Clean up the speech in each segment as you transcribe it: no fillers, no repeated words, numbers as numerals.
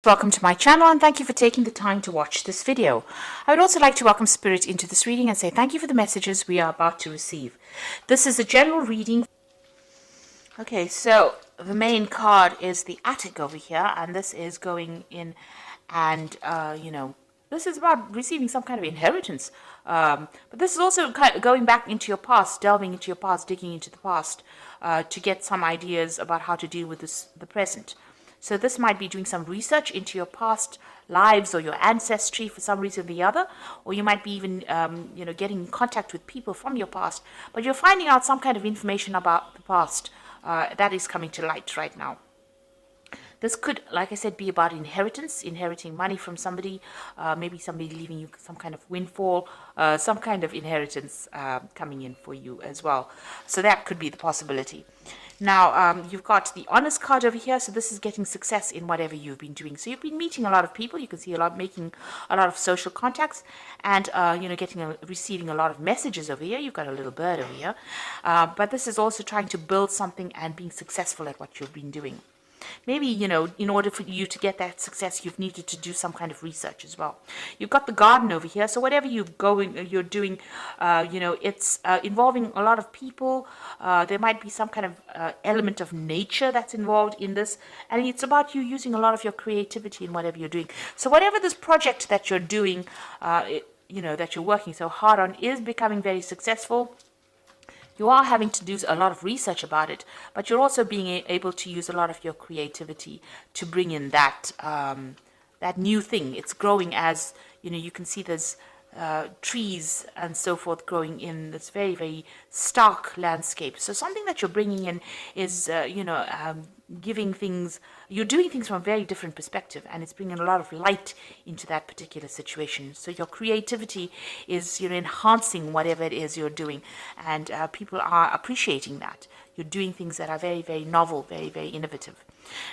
Welcome to my channel and thank you for taking the time to watch this video. I would also like to welcome Spirit into this reading and say thank you for the messages we are about to receive. This is a general reading. Okay, so the main card is the attic over here, and this is going in and, this is about receiving some kind of inheritance. But this is also kind of going back into your past, delving into your past, digging into the past to get some ideas about how to deal with the present. So this might be doing some research into your past lives or your ancestry for some reason or the other, or you might be even, getting in contact with people from your past, but you're finding out some kind of information about the past that is coming to light right now. This could, like I said, be about inheritance, inheriting money from somebody, maybe somebody leaving you some kind of windfall, some kind of inheritance coming in for you as well. So that could be the possibility. Now, you've got the honest card over here, so this is getting success in whatever you've been doing. So you've been meeting a lot of people, you can see making a lot of social contacts, and, receiving a lot of messages over here. You've got a little bird over here. But this is also trying to build something and being successful at what you've been doing. Maybe, in order for you to get that success, you've needed to do some kind of research as well. You've got the garden over here. So whatever you're doing, it's involving a lot of people. There might be some kind of element of nature that's involved in this. And it's about you using a lot of your creativity in whatever you're doing. So whatever this project that you're doing, that you're working so hard on is becoming very successful. You are having to do a lot of research about it, but you're also being able to use a lot of your creativity to bring in that new thing. It's growing as, you can see there's trees and so forth growing in this very, very stark landscape. So something that you're bringing in is, giving things, you're doing things from a very different perspective, and it's bringing a lot of light into that particular situation. So your creativity is, enhancing whatever it is you're doing, and people are appreciating that. You're doing things that are very, very novel, very, very innovative.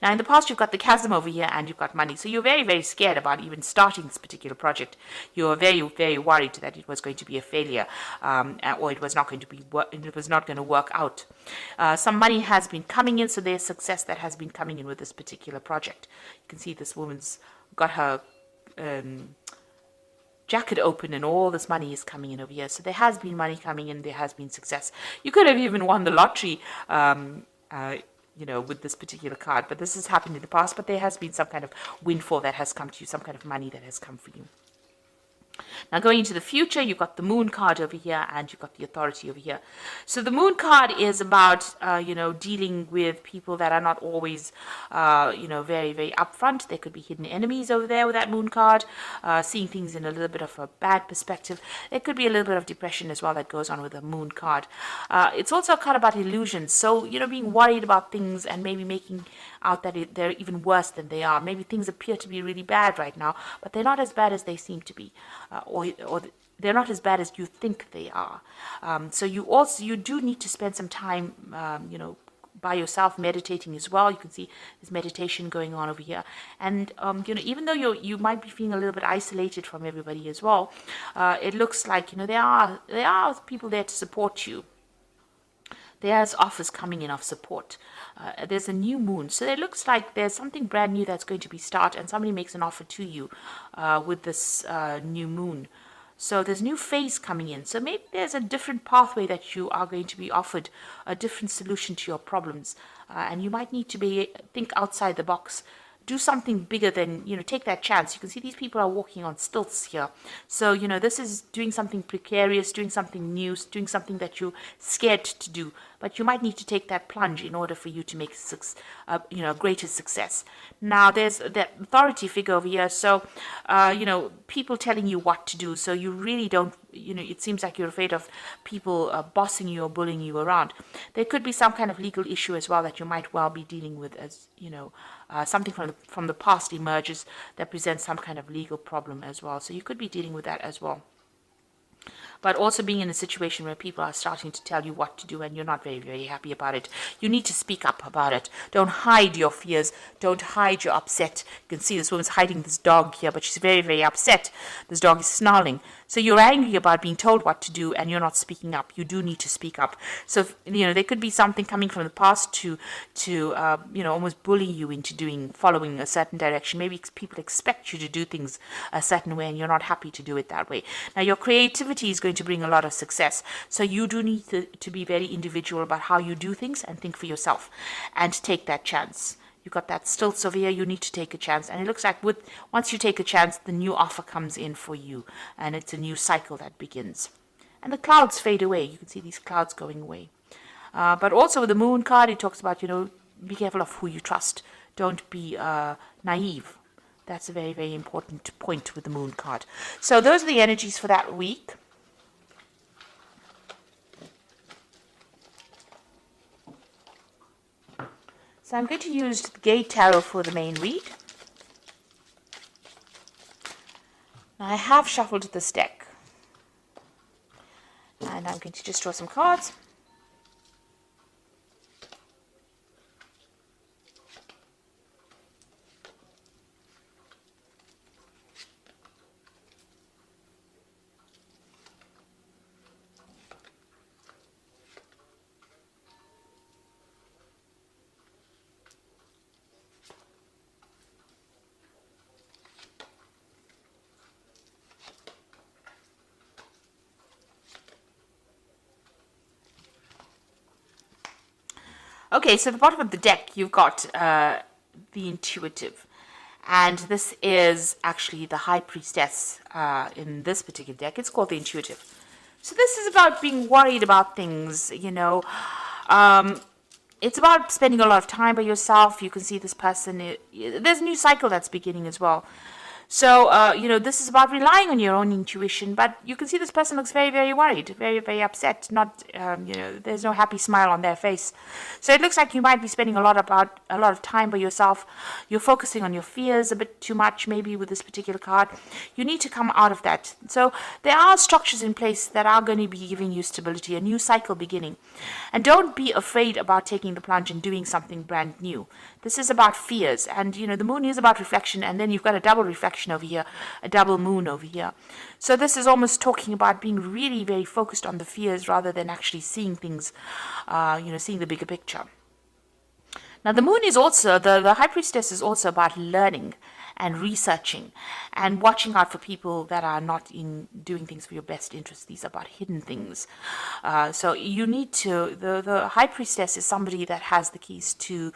Now, in the past, you've got the chasm over here and you've got money. So you're very, very scared about even starting this particular project. You're very, very worried that it was going to be a failure, or it was not going to work out. Some money has been coming in, so there's success that has been coming in with this particular project. You can see this woman's got her jacket open and all this money is coming in over here. So there has been money coming in, there has been success. You could have even won the lottery, with this particular card, but this has happened in the past, but there has been some kind of windfall that has come to you, some kind of money that has come for you. Now, going into the future, you've got the moon card over here and you've got the authority over here. So the moon card is about, dealing with people that are not always, very, very upfront. There could be hidden enemies over there with that moon card, seeing things in a little bit of a bad perspective. There could be a little bit of depression as well that goes on with the moon card. It's also a card about illusions. So, being worried about things and maybe making out that they're even worse than they are. Maybe things appear to be really bad right now, but they're not as bad as they seem to be. Or they're not as bad as you think they are. So you do need to spend some time, by yourself meditating as well. You can see there's meditation going on over here. And, even though you might be feeling a little bit isolated from everybody as well, it looks like, there are people there to support you. There's offers coming in of support. There's a new moon. So it looks like there's something brand new that's going to be started, and somebody makes an offer to you with this new moon. So there's a new phase coming in. So maybe there's a different pathway that you are going to be offered, a different solution to your problems. And you might need to think outside the box. Do something bigger than, take that chance. You can see these people are walking on stilts here. So, this is doing something precarious, doing something new, doing something that you're scared to do. But you might need to take that plunge in order for you to make greater success. Now, there's that authority figure over here. So, people telling you what to do. So you really don't, it seems like you're afraid of people bossing you or bullying you around. There could be some kind of legal issue as well that you might well be dealing with, as, something from the past emerges that presents some kind of legal problem as well. So you could be dealing with that as well. But also being in a situation where people are starting to tell you what to do and you're not very, very happy about it. You need to speak up about it. Don't hide your fears. Don't hide your upset. You can see this woman's hiding this dog here, but she's very, very upset. This dog is snarling. So you're angry about being told what to do and you're not speaking up. You do need to speak up. So, there could be something coming from the past to almost bully you into following a certain direction. Maybe people expect you to do things a certain way and you're not happy to do it that way. Now, your creativity is going to bring a lot of success. So you do need to be very individual about how you do things and think for yourself and take that chance. You've got that stilts over here, you need to take a chance. And it looks like once you take a chance, the new offer comes in for you. And it's a new cycle that begins. And the clouds fade away. You can see these clouds going away. But also with the moon card, it talks about, be careful of who you trust. Don't be naive. That's a very, very important point with the moon card. So those are the energies for that week. So I'm going to use the Gate Tarot for the main read. Now I have shuffled this deck. And I'm going to just draw some cards. Okay, so at the bottom of the deck, you've got the Intuitive. And this is actually the High Priestess in this particular deck. It's called the Intuitive. So this is about being worried about things, it's about spending a lot of time by yourself. You can see this person, there's a new cycle that's beginning as well. So, this is about relying on your own intuition, but you can see this person looks very, very worried, very, very upset. Not, there's no happy smile on their face. So it looks like you might be spending a lot of time by yourself. You're focusing on your fears a bit too much, maybe with this particular card. You need to come out of that. So there are structures in place that are going to be giving you stability, a new cycle beginning. And don't be afraid about taking the plunge and doing something brand new. This is about fears, and the moon is about reflection, and then you've got a double reflection over here, a double moon over here. So this is almost talking about being really very focused on the fears rather than actually seeing things, seeing the bigger picture. Now the moon is also, the High Priestess is also about learning and researching and watching out for people that are not in doing things for your best interest. These are about hidden things. So you need to, the High Priestess is somebody that has the keys to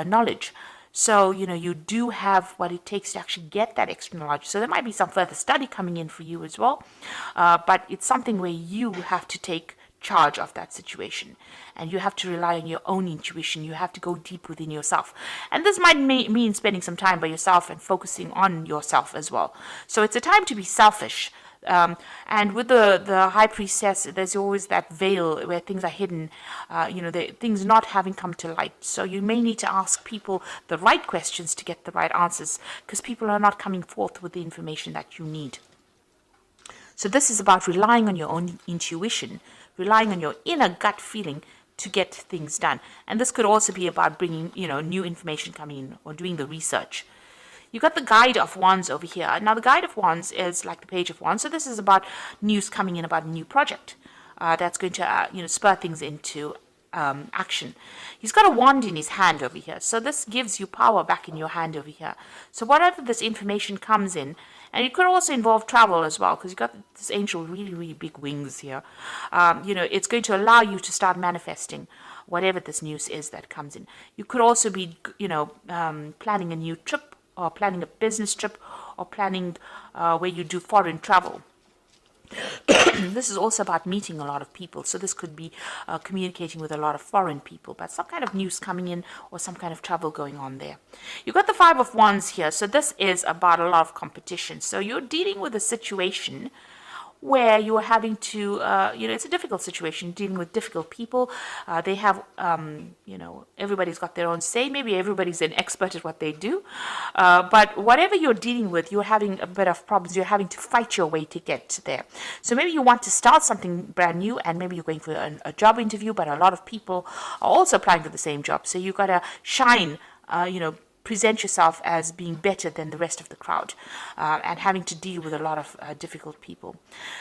knowledge. So, you do have what it takes to actually get that extra knowledge. So there might be some further study coming in for you as well. But it's something where you have to take charge of that situation, and you have to rely on your own intuition. You have to go deep within yourself, and this might mean spending some time by yourself and focusing on yourself as well. So it's a time to be selfish, and with the High Priestess, there's always that veil where things are hidden, things not having come to light. So you may need to ask people the right questions to get the right answers, because people are not coming forth with the information that you need. So this is about relying on your own intuition, relying on your inner gut feeling to get things done. And this could also be about bringing, new information coming in or doing the research. You've got the Guide of Wands over here. Now, the Guide of Wands is like the Page of Wands. So this is about news coming in about a new project that's going to, spur things into action. He's got a wand in his hand over here. So this gives you power back in your hand over here. So whatever this information comes in, and it could also involve travel as well, because you've got this angel really, really big wings here. It's going to allow you to start manifesting whatever this news is that comes in. You could also be, planning a new trip, or planning a business trip, or planning where you do foreign travel. This is also about meeting a lot of people. So this could be communicating with a lot of foreign people, but some kind of news coming in or some kind of travel going on there. You've got the Five of Wands here. So this is about a lot of competition. So you're dealing with a situation where you're having to, it's a difficult situation, dealing with difficult people. They have, everybody's got their own say. Maybe everybody's an expert at what they do. But whatever you're dealing with, you're having a bit of problems. You're having to fight your way to get there. So maybe you want to start something brand new, and maybe you're going for a job interview, but a lot of people are also applying for the same job. So you've got to shine, present yourself as being better than the rest of the crowd, and having to deal with a lot of difficult people.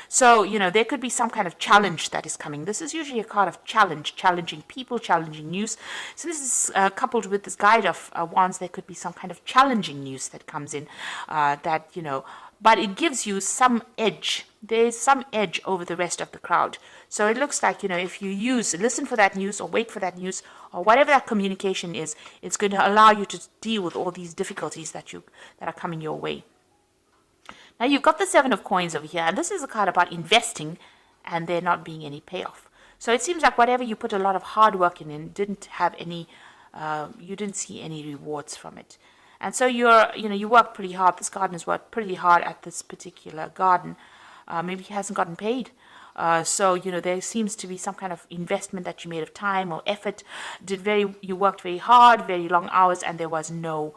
So, there could be some kind of challenge that is coming. This is usually a card of challenge, challenging people, challenging news. So this is coupled with this guide of wands. There could be some kind of challenging news that comes in, but it gives you some edge. There's some edge over the rest of the crowd. So it looks like, if you listen for that news or wait for that news or whatever that communication is, it's going to allow you to deal with all these difficulties that are coming your way. Now you've got the Seven of Coins over here, and this is a card about investing and there not being any payoff. So it seems like whatever you put a lot of hard work in didn't have any, you didn't see any rewards from it. And so you work pretty hard. This gardener's worked pretty hard at this particular garden. Maybe he hasn't gotten paid. So there seems to be some kind of investment that you made of time or effort. You worked very hard, very long hours, and there was no,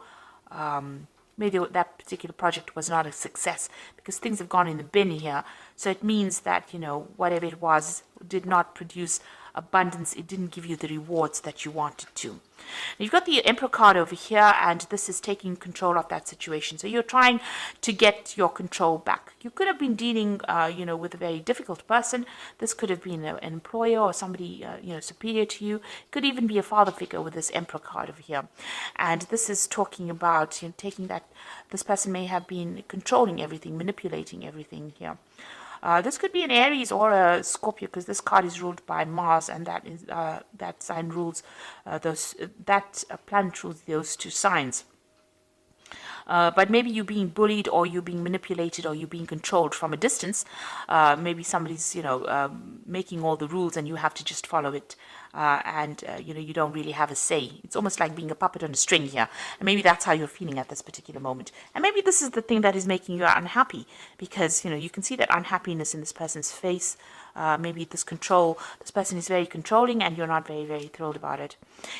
maybe that particular project was not a success because things have gone in the bin here. So it means that, whatever it was did not produce abundance. It didn't give you the rewards that you wanted to. You've got the Emperor card over here, and this is taking control of that situation. So you're trying to get your control back. You could have been dealing, with a very difficult person. This could have been an employer or somebody, superior to you. It could even be a father figure with this Emperor card over here. And this is talking about taking that. This person may have been controlling everything, manipulating everything here. This could be an Aries or a Scorpio, because this card is ruled by Mars, and that sign rules that planet rules those two signs. But maybe you're being bullied, or you're being manipulated, or you're being controlled from a distance. Maybe somebody's making all the rules and you have to just follow it, and you don't really have a say. It's almost like being a puppet on a string here, and maybe that's how you're feeling at this particular moment. And maybe this is the thing that is making you unhappy, because you can see that unhappiness in this person's face. Maybe this person is very controlling, and you're not very, very thrilled about it.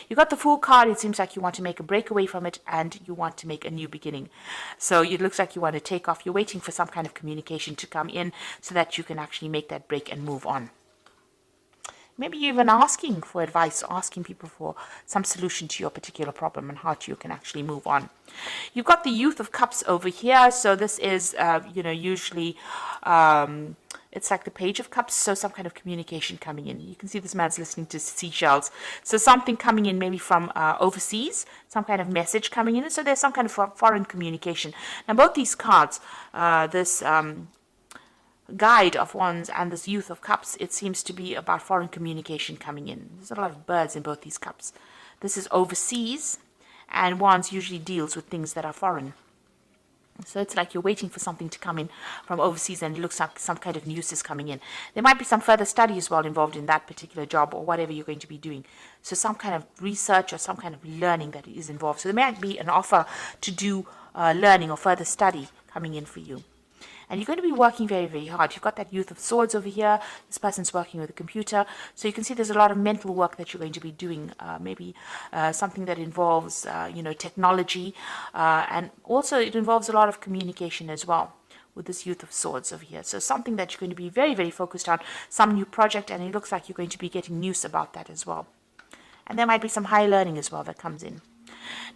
You got the Fool card. It seems like you want to make a break away from it, and you want to make a new beginning. So it looks like you want to take off. You're waiting for some kind of communication to come in so that you can actually make that break and move on. Maybe you're even asking for advice, asking people for some solution to your particular problem and how you can actually move on. You've got the Youth of Cups over here. So this is, usually it's like the Page of Cups. So some kind of communication coming in. You can see this man's listening to seashells. So something coming in maybe from overseas, some kind of message coming in. So there's some kind of foreign communication. Now both these cards, this Guide of Wands and this Youth of Cups, it seems to be about foreign communication coming in. There's a lot of birds in both these cups. This is overseas, and Wands usually deals with things that are foreign. So it's like you're waiting for something to come in from overseas, and it looks like some kind of news is coming in. There might be some further study as well involved in that particular job or whatever you're going to be doing. So some kind of research or some kind of learning that is involved. So there might be an offer to do learning or further study coming in for you. And you're going to be working very, very hard. You've got that Youth of Swords over here. This person's working with a computer. So you can see there's a lot of mental work that you're going to be doing. Maybe something that involves, technology. And also it involves a lot of communication as well with this Youth of Swords over here. So something that you're going to be very, very focused on. Some new project, and it looks like you're going to be getting news about that as well. And there might be some high learning as well that comes in.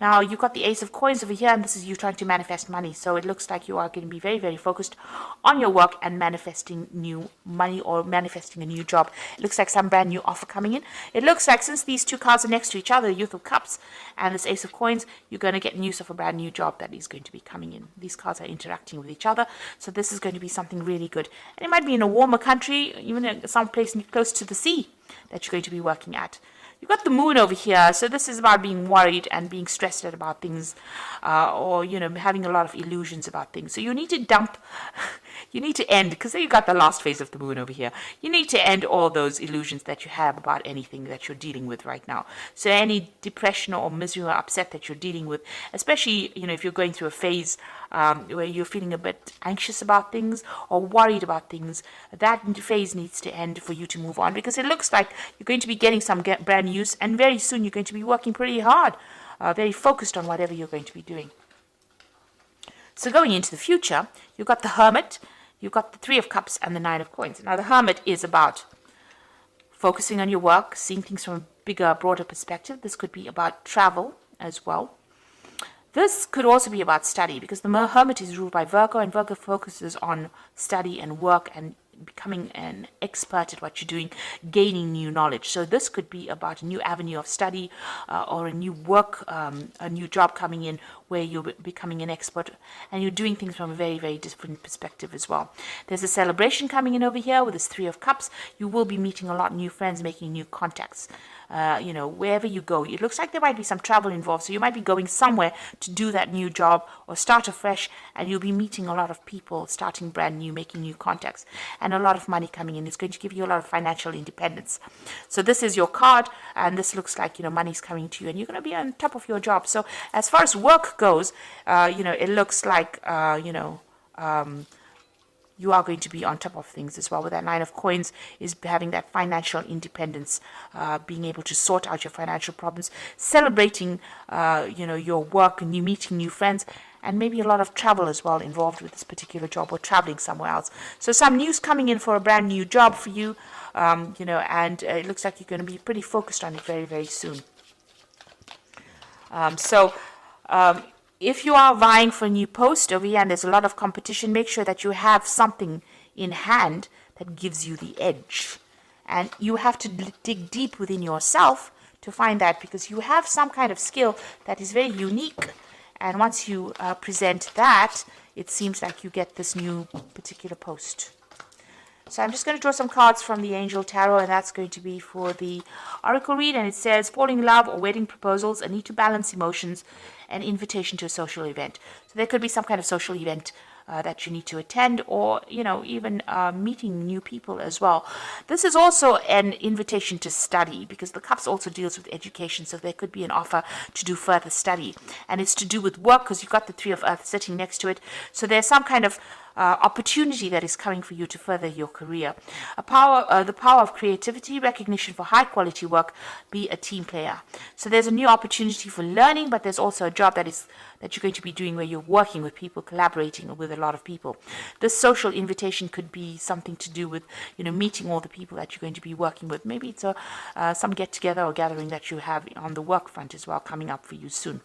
Now, you've got the Ace of Coins over here, and this is you trying to manifest money. So it looks like you are going to be very, very focused on your work and manifesting new money or manifesting a new job. It looks like some brand new offer coming in. It looks like since these two cards are next to each other, Youth of Cups and this Ace of Coins, you're going to get news of a brand new job that is going to be coming in. These cards are interacting with each other, so this is going to be something really good. And it might be in a warmer country, even some place close to the sea that you're going to be working at. You've got the Moon over here, so this is about being worried and being stressed out about things, or, having a lot of illusions about things. So you need to you need to end, because you got the last phase of the Moon over here. You need to end all those illusions that you have about anything that you're dealing with right now. So any depression or misery or upset that you're dealing with, especially, if you're going through a phase where you're feeling a bit anxious about things or worried about things, that phase needs to end for you to move on, because it looks like you're going to be getting some brand news, and very soon you're going to be working pretty hard, very focused on whatever you're going to be doing. So going into the future, you've got the Hermit, you've got the Three of Cups and the Nine of Coins. Now the Hermit is about focusing on your work, seeing things from a bigger, broader perspective. This could be about travel as well. This could also be about study, because the Hermit is ruled by Virgo, and Virgo focuses on study and work and becoming an expert at what you're doing, gaining new knowledge. So this could be about a new avenue of study, or a new work, a new job coming in where you're becoming an expert and you're doing things from a very, very different perspective as well. There's a celebration coming in over here with this Three of Cups. You will be meeting a lot of new friends, making new contacts. Wherever you go, it looks like there might be some travel involved. So you might be going somewhere to do that new job or start afresh, and you'll be meeting a lot of people, starting brand new, making new contacts, and a lot of money coming in. It's going to give you a lot of financial independence. So this is your card, and this looks like, money's coming to you, and you're going to be on top of your job. So as far as work goes, it looks like, you are going to be on top of things as well. With that Nine of Coins is having that financial independence, being able to sort out your financial problems, celebrating, your work, and you meeting new friends, and maybe a lot of travel as well involved with this particular job, or traveling somewhere else. So some news coming in for a brand new job for you, and it looks like you're going to be pretty focused on it very, very soon. If you are vying for a new post over here and there's a lot of competition, make sure that you have something in hand that gives you the edge. And you have to dig deep within yourself to find that, because you have some kind of skill that is very unique. And once you present that, it seems like you get this new particular post. So I'm just going to draw some cards from the Angel Tarot, and that's going to be for the Oracle read. And it says, falling in love or wedding proposals, a need to balance emotions, an invitation to a social event. So there could be some kind of social event that you need to attend, or, even meeting new people as well. This is also an invitation to study, because the Cups also deals with education. So there could be an offer to do further study, and it's to do with work, because you've got the Three of Earth sitting next to it. So there's some kind of opportunity that is coming for you to further your career. The power of creativity, recognition for high quality work, be a team player. So there's a new opportunity for learning, but there's also a job that you're going to be doing where you're working with people, collaborating with a lot of people. This social invitation could be something to do with, meeting all the people that you're going to be working with. Maybe it's some get together or gathering that you have on the work front as well coming up for you soon.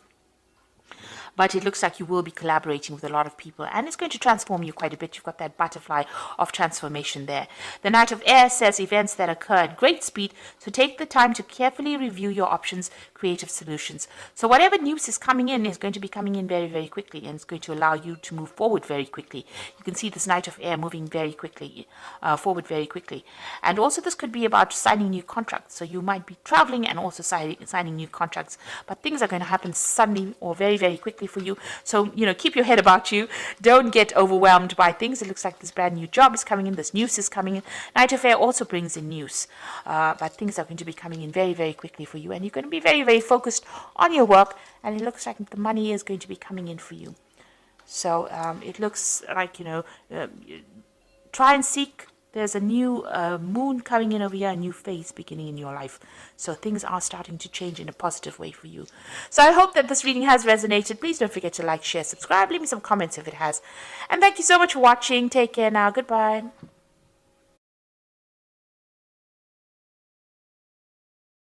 But it looks like you will be collaborating with a lot of people, and it's going to transform you quite a bit. You've got that butterfly of transformation there. The Knight of Air says events that occur at great speed, so take the time to carefully review your options, creative solutions. So whatever news is coming in is going to be coming in very, very quickly, and it's going to allow you to move forward very quickly. You can see this Knight of Air moving very quickly, forward very quickly. And also this could be about signing new contracts. So you might be traveling and also signing new contracts, but things are going to happen suddenly or very, very quickly for you. So, keep your head about you. Don't get overwhelmed by things. It looks like this brand new job is coming in. This news is coming in. Knight of Air also brings in news. But things are going to be coming in very, very quickly for you. And you're going to be very, very focused on your work. And it looks like the money is going to be coming in for you. So it looks like, try and seek. There's a new moon coming in over here, a new phase beginning in your life. So things are starting to change in a positive way for you. So I hope that this reading has resonated. Please don't forget to like, share, subscribe. Leave me some comments if it has. And thank you so much for watching. Take care now. Goodbye.